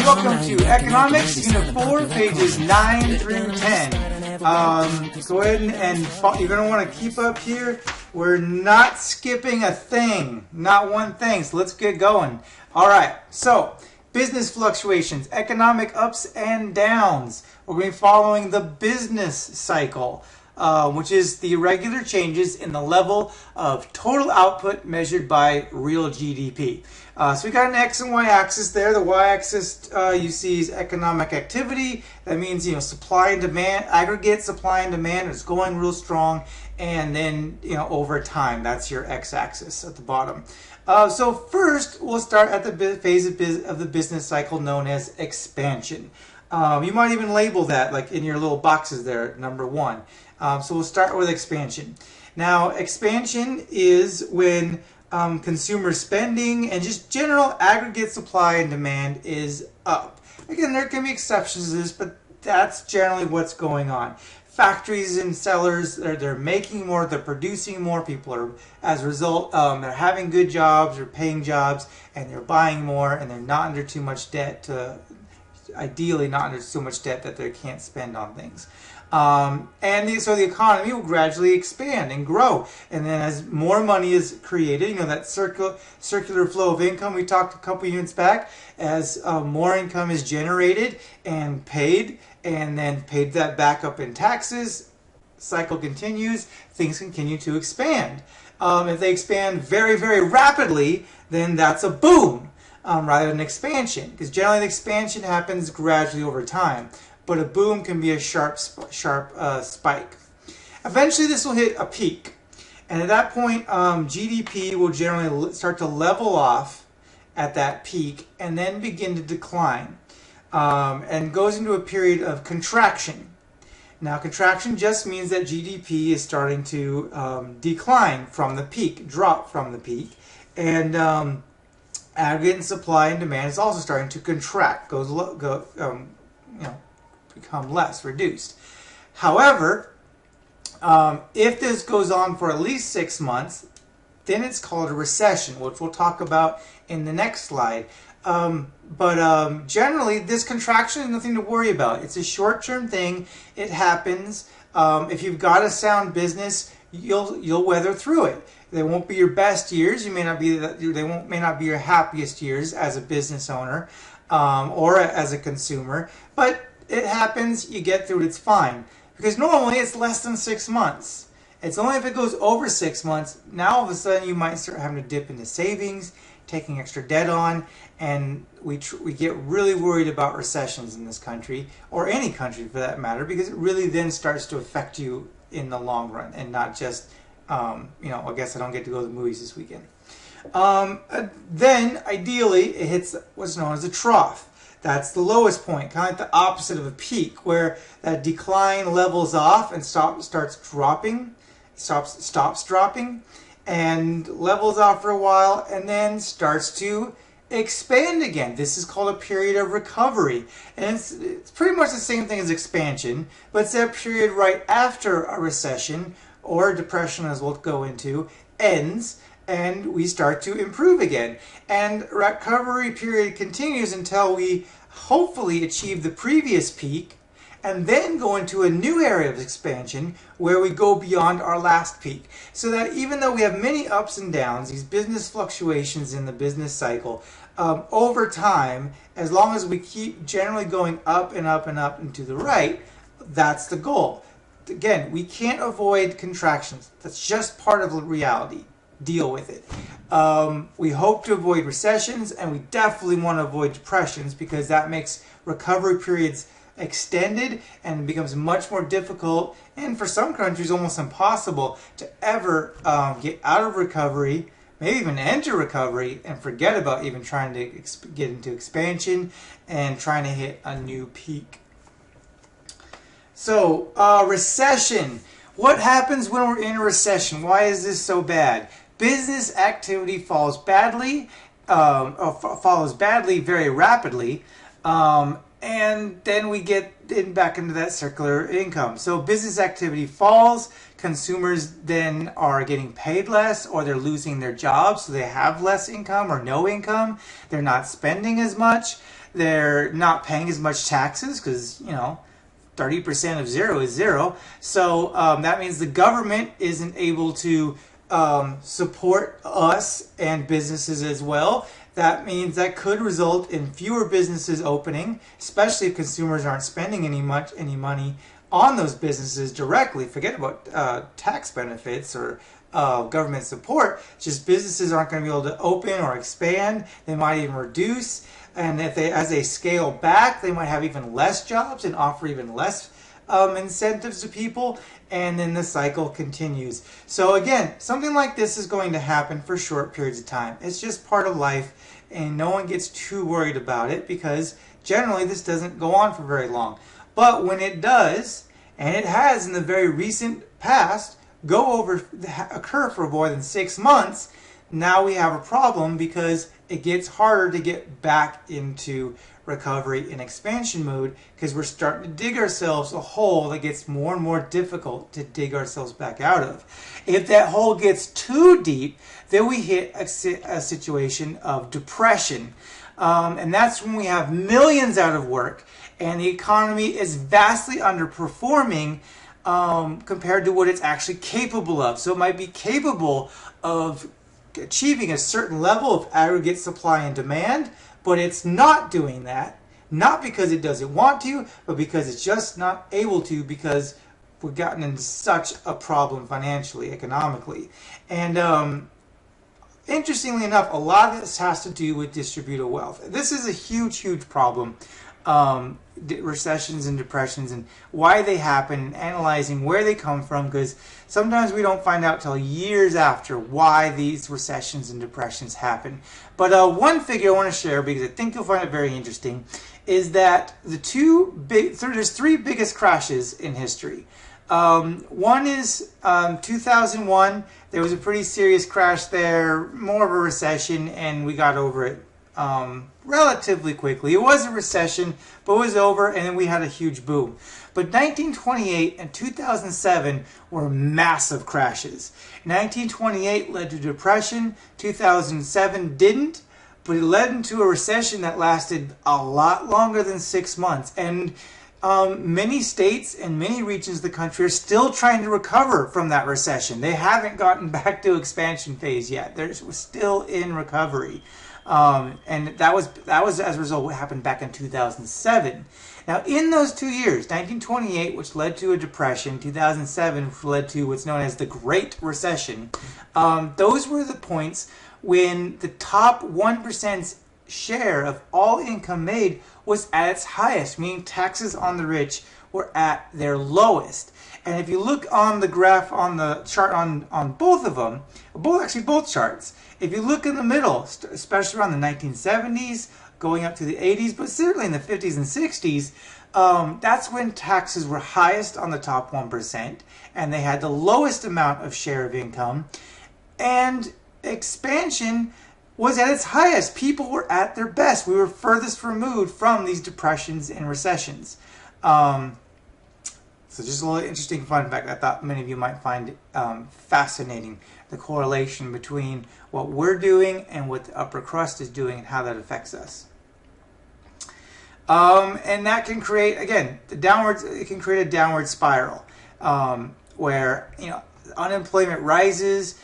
welcome to Economics, Unit 4, pages 9 through 10. Go ahead and you're going to want to keep up here. We're not skipping a thing, not one thing, so let's get going. Alright, so business fluctuations, economic ups and downs. We're going to be following the business cycle, which is the irregular changes in the level of total output measured by real GDP. So we got an X and Y axis there. The Y axis you see is economic activity. That means, supply and demand, aggregate supply and demand is going real strong. And then, over time, that's your X axis at the bottom. So first, we'll start at the phase of the business cycle known as expansion. You might even label that, like in your little boxes there, number 1. So we'll start with expansion. Now, expansion is when consumer spending and just general aggregate supply and demand is up. Again, there can be exceptions to this, but that's generally what's going on. Factories and sellers, they're making more, they're producing more, people are, as a result, they're having good jobs, they're paying jobs, and they're buying more, and they're not under too much debt ideally not under so much debt that they can't spend on things. So the economy will gradually expand and grow. And then as more money is created, that circular flow of income we talked a couple units back, as more income is generated and paid, and then paid that back up in taxes, cycle continues, things continue to expand. If they expand very, very rapidly, then that's a boom. Rather than expansion, because generally the expansion happens gradually over time, but a boom can be a sharp spike. Eventually this will hit a peak, and at that point GDP will generally start to level off at that peak and then begin to decline, and goes into a period of contraction. Now, contraction just means that GDP is starting to decline from the peak, drop from the peak, and aggregate supply and demand is also starting to contract, become less, reduced. However, if this goes on for at least 6 months, then it's called a recession, which we'll talk about in the next slide. But generally, this contraction is nothing to worry about. It's a short-term thing. It happens. If you've got a sound business, you'll weather through it. They won't be your best years. They may not be your happiest years as a business owner or as a consumer. But it happens. You get through it. It's fine. Because normally it's less than 6 months. It's only if it goes over 6 months. Now all of a sudden you might start having to dip into savings, taking extra debt on, and we get really worried about recessions in this country, or any country for that matter, because it really then starts to affect you in the long run, and not just I guess I don't get to go to the movies this weekend. Then, ideally, it hits what's known as a trough. That's the lowest point, kind of like the opposite of a peak, where that decline levels off and stops dropping, and levels off for a while, and then starts to expand again. This is called a period of recovery. And it's pretty much the same thing as expansion, but it's that period right after a recession, or depression, as we'll go into, ends, and we start to improve again. And recovery period continues until we hopefully achieve the previous peak, and then go into a new area of expansion where we go beyond our last peak. So that even though we have many ups and downs, these business fluctuations in the business cycle, over time, as long as we keep generally going up and up and up and to the right, that's the goal. Again, we can't avoid contractions. That's just part of reality. Deal with it. We hope to avoid recessions, and we definitely want to avoid depressions, because that makes recovery periods extended and it becomes much more difficult, and for some countries almost impossible, to ever get out of recovery, maybe even enter recovery, and forget about even trying to get into expansion and trying to hit a new peak. So, recession. What happens when we're in a recession? Why is this so bad? Business activity follows badly very rapidly, and then we get back into that circular income. So business activity falls, consumers then are getting paid less, or they're losing their jobs, so they have less income or no income. They're not spending as much. They're not paying as much taxes because, 30% of zero is zero. So that means the government isn't able to support us and businesses as well. That means that could result in fewer businesses opening, especially if consumers aren't spending any money on those businesses directly. Forget about tax benefits or government support. Just businesses aren't going to be able to open or expand. They might even reduce. And as they scale back, they might have even less jobs and offer even less incentives to people, and then the cycle continues. So again, something like this is going to happen for short periods of time. It's just part of life, and no one gets too worried about it because generally this doesn't go on for very long. But when it does, and it has in the very recent past, occur for more than 6 months, now we have a problem because it gets harder to get back into recovery and expansion mode because we're starting to dig ourselves a hole that gets more and more difficult to dig ourselves back out of. If that hole gets too deep, then we hit a situation of depression. And that's when we have millions out of work and the economy is vastly underperforming compared to what it's actually capable of. So it might be capable of achieving a certain level of aggregate supply and demand, but it's not doing that, not because it doesn't want to, but because it's just not able to because we've gotten into such a problem financially, economically. And interestingly enough, a lot of this has to do with distributed wealth. This is a huge, huge problem. Recessions and depressions and why they happen, analyzing where they come from, because sometimes we don't find out till years after why these recessions and depressions happen. But one figure I want to share, because I think you'll find it very interesting, is that there's 3 biggest crashes in history. One is 2001. There was a pretty serious crash there, more of a recession, and we got over it relatively quickly. It was a recession, but it was over, and then we had a huge boom. But 1928 and 2007 were massive crashes. 1928 led to depression, 2007 didn't, but it led into a recession that lasted a lot longer than 6 months. And many states and many regions of the country are still trying to recover from that recession. They haven't gotten back to expansion phase yet. They're still in recovery. And that was as a result of what happened back in 2007. Now, in those 2 years, 1928, which led to a depression, 2007, which led to what's known as the Great Recession, those were the points when the top 1% share of all income made was at its highest, meaning taxes on the rich were at their lowest. And if you look on the graph on the chart on both of them, both charts, if you look in the middle, especially around the 1970s, going up to the 80s, but certainly in the 50s and 60s, that's when taxes were highest on the top 1%, and they had the lowest amount of share of income, and expansion was at its highest. People were at their best. We were furthest removed from these depressions and recessions. So just a little interesting fun fact I thought many of you might find fascinating, the correlation between what we're doing and what the upper crust is doing and how that affects us. And that can create, again, it can create a downward spiral where unemployment rises,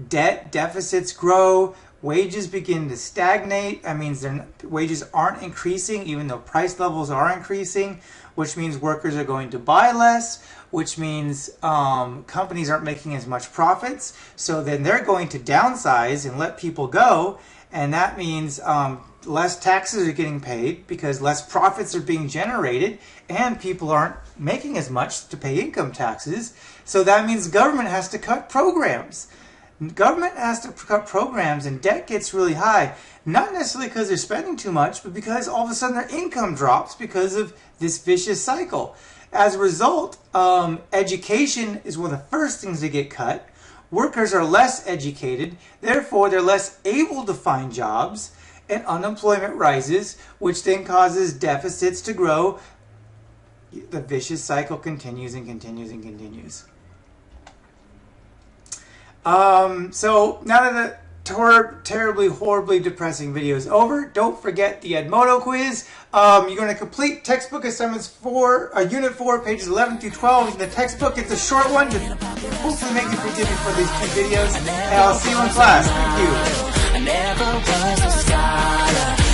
deficits grow, wages begin to stagnate. That means wages aren't increasing even though price levels are increasing, which means workers are going to buy less, which means companies aren't making as much profits. So then they're going to downsize and let people go. And that means less taxes are getting paid because less profits are being generated and people aren't making as much to pay income taxes. So that means government has to cut programs. Government has to cut programs and debt gets really high, not necessarily because they're spending too much, but because all of a sudden their income drops because of this vicious cycle. As a result, education is one of the first things to get cut. Workers are less educated, therefore they're less able to find jobs, and unemployment rises, which then causes deficits to grow. The vicious cycle continues and continues and continues. So now that terribly, horribly depressing video is over. Don't forget the Edmodo quiz. You're going to complete textbook assignments for Unit 4, pages 11 through 12 in the textbook. It's a short one to hopefully make you forgive me for these 2 videos. And I'll see you in class. Thank you.